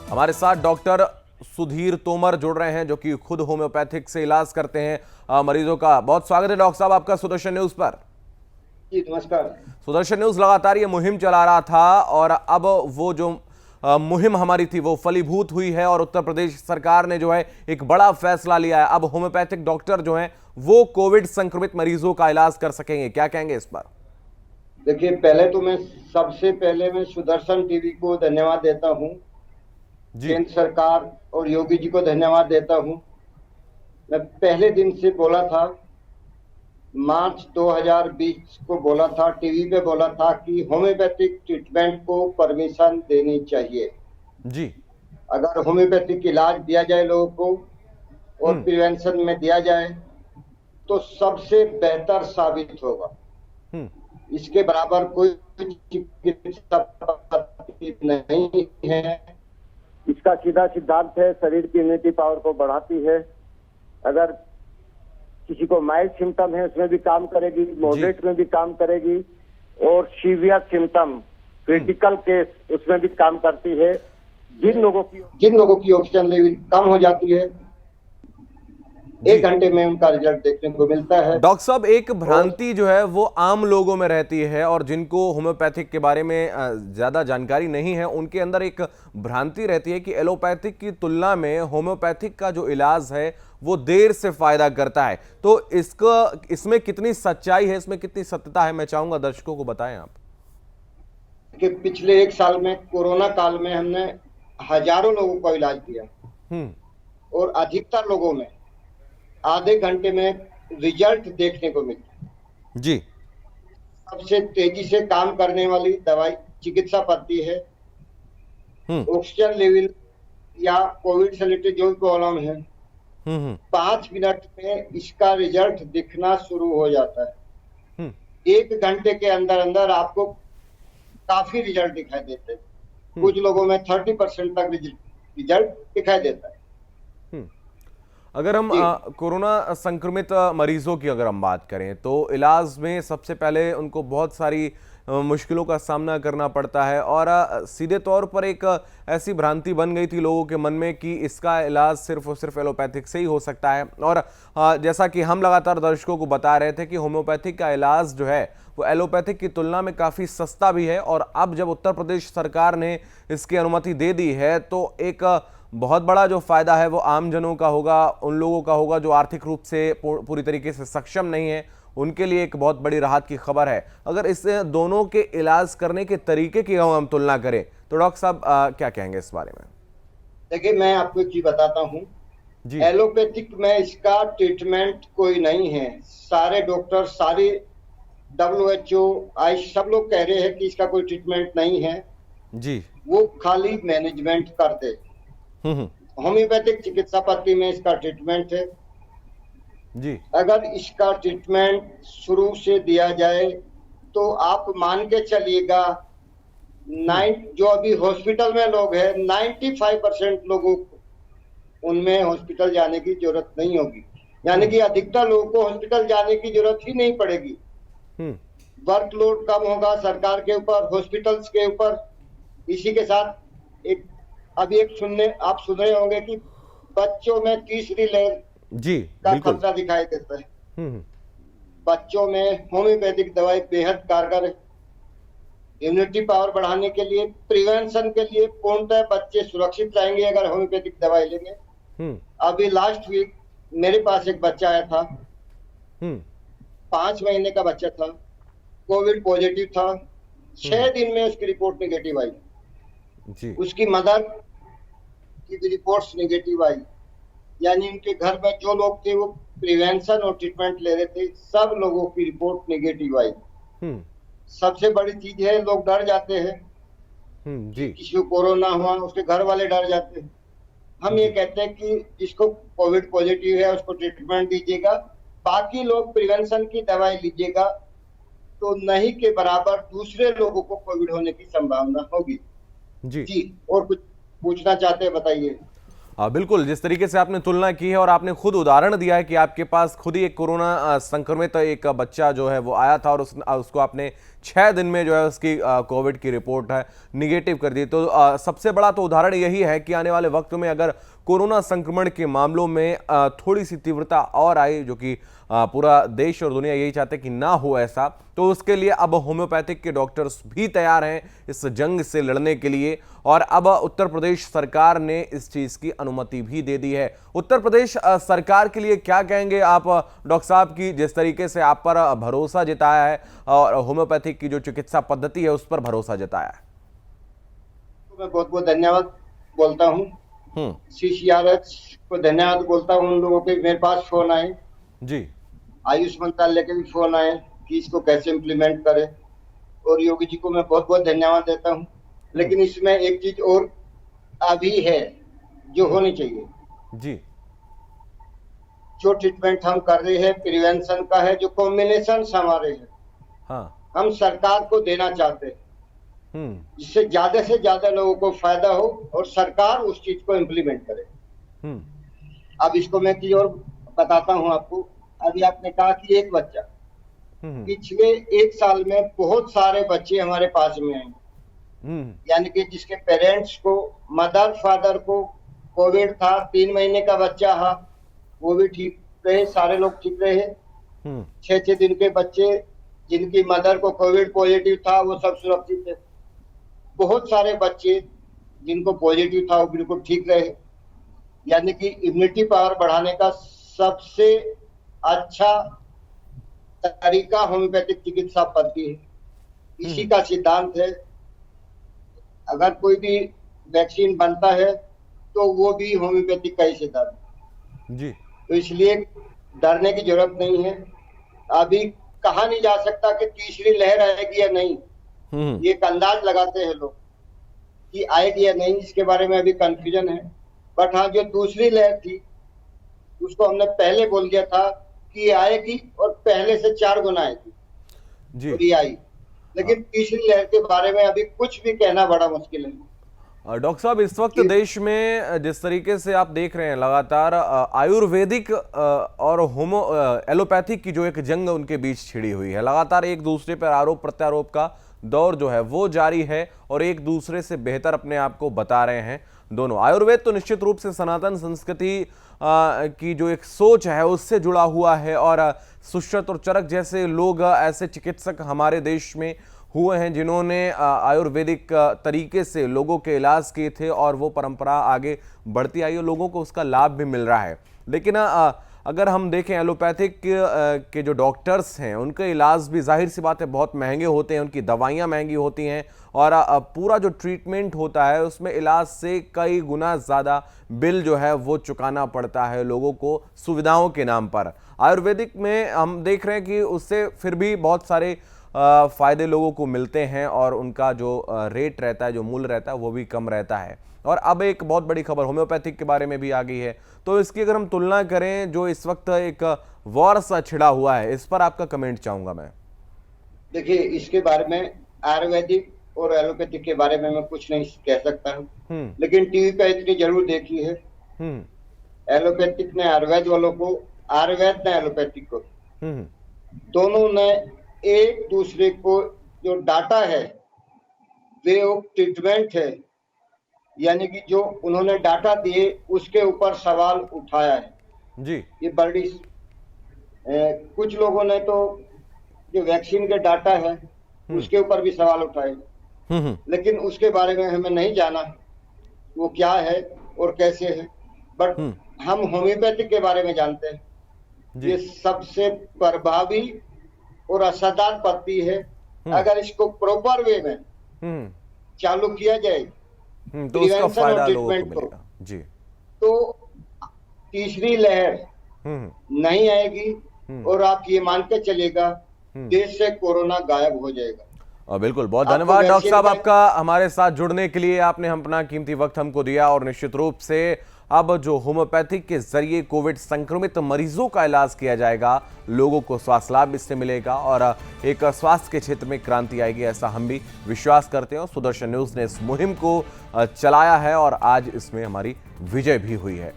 हमारे साथ डॉक्टर सुधीर तोमर जुड़ रहे हैं जो कि खुद होम्योपैथिक से इलाज करते हैं मरीजों का। बहुत स्वागत है डॉक्टर साहब आपका सुदर्शन न्यूज पर। जी नमस्कार। सुदर्शन न्यूज लगातार ये मुहिम चला रहा था और अब वो जो मुहिम हमारी थी वो फलीभूत हुई है और उत्तर प्रदेश सरकार ने जो है एक बड़ा फैसला लिया है। अब होम्योपैथिक डॉक्टर जो हैं वो कोविड संक्रमित मरीजों का इलाज कर सकेंगे, क्या कहेंगे इस पर? देखिए, पहले तो सबसे पहले मैं सुदर्शन टीवी को धन्यवाद देता हूं, केंद्र सरकार और योगी जी को धन्यवाद देता हूं। मैं पहले दिन से बोला था, मार्च 2020 को बोला था, टीवी पे बोला था कि होम्योपैथिक ट्रीटमेंट को परमिशन देनी चाहिए जी। अगर होम्योपैथिक इलाज दिया जाए लोगों को और प्रिवेंशन में दिया जाए तो सबसे बेहतर साबित होगा। इसके बराबर कोई चिकित्सा पद्धति नहीं है। इसका सीधा सिद्धांत है, शरीर की इम्यूनिटी पावर को बढ़ाती है। अगर किसी को माइल्ड सिम्टम है उसमें भी काम करेगी, मॉडरेट में भी काम करेगी और सीवियर सिम्टम क्रिटिकल केस उसमें भी काम करती है। जिन लोगों की ऑक्सीजन लेवल कम हो जाती है 1 घंटे में उनका रिजल्ट देखने को मिलता है। डॉक्टर साहब, एक भ्रांति जो है वो आम लोगों में रहती है और जिनको होम्योपैथिक के बारे में ज्यादा जानकारी नहीं है उनके अंदर एक भ्रांति रहती है कि एलोपैथिक की तुलना में होम्योपैथिक का जो इलाज है वो देर से फायदा करता है। तो इसमें कितनी सच्चाई है, इसमें कितनी सत्यता है, मैं चाहूंगा दर्शकों को बताएं आप। कि पिछले 1 साल में कोरोना काल में हमने हजारों लोगों को इलाज दिया और अधिकतर लोगों में आधे घंटे में रिजल्ट देखने को मिला। जी। सबसे तेजी से काम करने वाली दवाई चिकित्सा पद्धति है। ऑक्सीजन लेवल या कोविड से रिलेटेड जो भी प्रॉब्लम है 5 मिनट में इसका रिजल्ट दिखना शुरू हो जाता है। 1 घंटे के अंदर अंदर आपको काफी रिजल्ट दिखाई देते हैं। कुछ लोगों में 30% तक रिजल्ट दिखाई देता है। अगर हम कोरोना संक्रमित मरीजों की अगर हम बात करें तो इलाज में सबसे पहले उनको बहुत सारी मुश्किलों का सामना करना पड़ता है और सीधे तौर पर एक ऐसी भ्रांति बन गई थी लोगों के मन में कि इसका इलाज सिर्फ और सिर्फ एलोपैथिक से ही हो सकता है। और जैसा कि हम लगातार दर्शकों को बता रहे थे कि होम्योपैथिक का इलाज जो है वो एलोपैथिक की तुलना में काफ़ी सस्ता भी है और अब जब उत्तर प्रदेश सरकार ने इसकी अनुमति दे दी है तो एक बहुत बड़ा जो फायदा है वो आम जनों का होगा, उन लोगों का होगा जो आर्थिक रूप से पूरी तरीके से सक्षम नहीं है, उनके लिए एक बहुत बड़ी राहत की खबर है। अगर इस दोनों के इलाज करने के तरीके की हम तुलना करें तो डॉक्टर साहब क्या कहेंगे इस बारे में? देखिए, मैं आपको एक चीज बताता हूँ जी। एलोपैथिक में इसका ट्रीटमेंट कोई नहीं है। सारे डॉक्टर, सारे WHO, आयुष सब लोग कह रहे हैं कि इसका कोई ट्रीटमेंट नहीं है जी। वो खाली मैनेजमेंट करते। होम्योपैथिक चिकित्सा पद्धति में इसका ट्रीटमेंट है जी। अगर इसका ट्रीटमेंट शुरू से दिया जाए तो आप मान के चलिएगा जो अभी हॉस्पिटल में लोग हैं 95% लोगों को उनमें हॉस्पिटल जाने की जरूरत नहीं होगी। यानी कि अधिकतर लोगों को हॉस्पिटल जाने की जरूरत ही नहीं पड़ेगी। वर्कलोड कम होगा सरकार के ऊपर, हॉस्पिटल्स के ऊपर। इसी के साथ अभी आप सुन रहे होंगे कि बच्चों में तीसरी लहर जी का खतरा दिखाई देता है। बच्चों में होम्योपैथिक दवाई बेहद कारगर है। इम्यूनिटी पावर बढ़ाने के लिए, प्रिवेंशन के लिए पूर्णतः बच्चे सुरक्षित रहेंगे अगर होम्योपैथिक दवाई लेंगे। अभी लास्ट वीक मेरे पास एक बच्चा आया था, 5 महीने का बच्चा था, कोविड पॉजिटिव था। 6 दिन में उसकी रिपोर्ट निगेटिव आई जी। उसकी मदर की भी रिपोर्ट्स निगेटिव आई। यानी उनके घर में जो लोग थे वो प्रिवेंशन और ट्रीटमेंट ले रहे थे, सब लोगों की रिपोर्ट निगेटिव आई। सबसे बड़ी चीज है, लोग डर जाते हैं जी। किसी को कोरोना हुआ उसके घर वाले डर जाते हैं। हम ये कहते हैं कि जिसको कोविड पॉजिटिव है उसको ट्रीटमेंट दीजिएगा, बाकी लोग प्रिवेंशन की दवाई लीजिएगा तो नहीं के बराबर दूसरे लोगों को कोविड होने की संभावना होगी जी। और कुछ पूछना चाहते हैं, बताइए। बिल्कुल, जिस तरीके से आपने तुलना की है और आपने खुद उदाहरण दिया है कि आपके पास खुद ही एक कोरोना संक्रमित एक बच्चा जो है वो आया था और उसको आपने 6 दिन में जो है उसकी कोविड की रिपोर्ट है निगेटिव कर दी। तो सबसे बड़ा तो उदाहरण यही है कि आने वाले वक्त में अगर कोरोना संक्रमण के मामलों में थोड़ी सी तीव्रता और आई, जो कि पूरा देश और दुनिया यही चाहते कि ना हो ऐसा, तो उसके लिए अब होम्योपैथिक के डॉक्टर्स भी तैयार हैं इस जंग से लड़ने के लिए। और अब उत्तर प्रदेश सरकार ने इस चीज की अनुमति भी दे दी है। उत्तर प्रदेश सरकार के लिए क्या कहेंगे आप डॉक्टर साहब, की जिस तरीके से आप पर भरोसा जताया है और होम्योपैथिक की जो चिकित्सा पद्धति है उस पर भरोसा जताया है? मैं बहुत बहुत धन्यवाद बोलता हूँ CCRH को, धन्यवाद बोलता हूँ उन लोगों के। मेरे पास फोन आए जी, आयुष मंत्रालय के भी फोन आए कि इसको कैसे इम्प्लीमेंट करें, और योगी जी को मैं बहुत बहुत धन्यवाद देता हूँ। लेकिन इसमें एक चीज और अभी है जो होनी चाहिए जी, जो ट्रीटमेंट हम कर रहे हैं प्रिवेंशन का है, जो कॉम्बिनेशन हमारे हैं, हाँ, हम सरकार को देना चाहते हैं जिससे ज्यादा से ज्यादा लोगों को फायदा हो और सरकार उस चीज को इम्प्लीमेंट करे। अब इसको मैं चीज और बताता हूँ आपको। अभी आपने कहा कि एक बच्चा, पिछले 1 साल में बहुत सारे बच्चे हमारे पास में आए, यानी कि जिसके पेरेंट्स को, मदर फादर को कोविड था, 3 महीने का बच्चा था, वो भी ठीक रहे, सारे लोग ठीक रहे। 6 दिन के बच्चे जिनकी मदर को कोविड पॉजिटिव था वो सब सुरक्षित थे। बहुत सारे बच्चे जिनको पॉजिटिव था वो बिल्कुल ठीक रहे। यानी कि इम्यूनिटी पावर बढ़ाने का सबसे अच्छा तरीका होम्योपैथिक चिकित्सा पद्धति है। इसी का सिद्धांत है। अगर कोई भी वैक्सीन बनता है तो वो भी होम्योपैथिक का ही सिद्धांत जी। तो इसलिए डरने की जरूरत नहीं है। अभी कहा नहीं जा सकता कि तीसरी लहर आएगी या नहीं, ये एक अंदाज लगाते हैं लोग कि आएगी या नहीं, इसके बारे में अभी कंफ्यूजन है। बट हाँ, जो दूसरी लहर थी उसको हमने पहले बोल दिया था कि ये आएगी और पहले से 4 गुना आएगी जी, और ये आई। लेकिन तीसरी लहर के बारे में अभी कुछ भी कहना बड़ा मुश्किल है। डॉक्टर साहब, इस वक्त देश में जिस तरीके से आप देख रहे हैं लगातार आयुर्वेदिक और एलोपैथिक की जो एक जंग उनके बीच छिड़ी हुई है, लगातार एक दूसरे पर आरोप प्रत्यारोप का दौर जो है वो जारी है और एक दूसरे से बेहतर अपने आप को बता रहे हैं दोनों। आयुर्वेद तो निश्चित रूप से सनातन संस्कृति की जो एक सोच है उससे जुड़ा हुआ है और सुश्रुत और चरक जैसे लोग, ऐसे चिकित्सक हमारे देश में हुए हैं जिन्होंने आयुर्वेदिक तरीके से लोगों के इलाज किए थे और वो परंपरा आगे बढ़ती आई और लोगों को उसका लाभ भी मिल रहा है। लेकिन अगर हम देखें एलोपैथिक के जो डॉक्टर्स हैं उनके इलाज भी जाहिर सी बात है बहुत महंगे होते हैं, उनकी दवाइयाँ महंगी होती हैं और पूरा जो ट्रीटमेंट होता है उसमें इलाज से कई गुना ज़्यादा बिल जो है वो चुकाना पड़ता है लोगों को सुविधाओं के नाम पर। आयुर्वेदिक में हम देख रहे हैं कि उससे फिर भी बहुत सारे फ़ायदे लोगों को मिलते हैं और उनका जो रेट रहता है, जो मूल्य रहता है वो भी कम रहता है। और अब एक बहुत बड़ी खबर होम्योपैथिक के बारे में भी आ गई है, तो इसकी अगर हम तुलना करें जो इस वक्त एक वॉर सा छिड़ा हुआ है, इस पर आपका कमेंट चाहूंगा मैं। देखिए, इसके बारे में आयुर्वेदिक और एलोपैथिक के बारे में मैं कुछ नहीं कह सकता हूँ, लेकिन टीवी पे इतनी जरूर देखी है। एलोपैथिक ने आयुर्वेद वालों को, आयुर्वेद ने एलोपैथिक को, दोनों ने एक दूसरे को जो डाटा है वे वो ट्रीटमेंट है, यानी कि जो उन्होंने डाटा दिए उसके ऊपर सवाल उठाया है जी। ये बड़ी कुछ लोगों ने तो जो वैक्सीन के डाटा है उसके ऊपर भी सवाल उठाए, लेकिन उसके बारे में हमें नहीं जाना वो क्या है और कैसे है। बट हम होम्योपैथिक के बारे में जानते हैं, ये सबसे प्रभावी और असरदार पद्धति है। अगर इसको प्रॉपर वे में चालू किया जाए तो उसका फायदा लोगों को मिलेगा जी। तो तीसरी लहर नहीं आएगी और आप ये मान के चलेगा देश से कोरोना गायब हो जाएगा। बिल्कुल, बहुत धन्यवाद डॉक्टर साहब आपका हमारे साथ जुड़ने के लिए। आपने अपना कीमती वक्त हमको दिया और निश्चित रूप से अब जो होम्योपैथिक के जरिए कोविड संक्रमित मरीजों का इलाज किया जाएगा, लोगों को स्वास्थ्य लाभ इससे मिलेगा और एक स्वास्थ्य के क्षेत्र में क्रांति आएगी, ऐसा हम भी विश्वास करते हैं। सुदर्शन न्यूज़ ने इस मुहिम को चलाया है और आज इसमें हमारी विजय भी हुई है।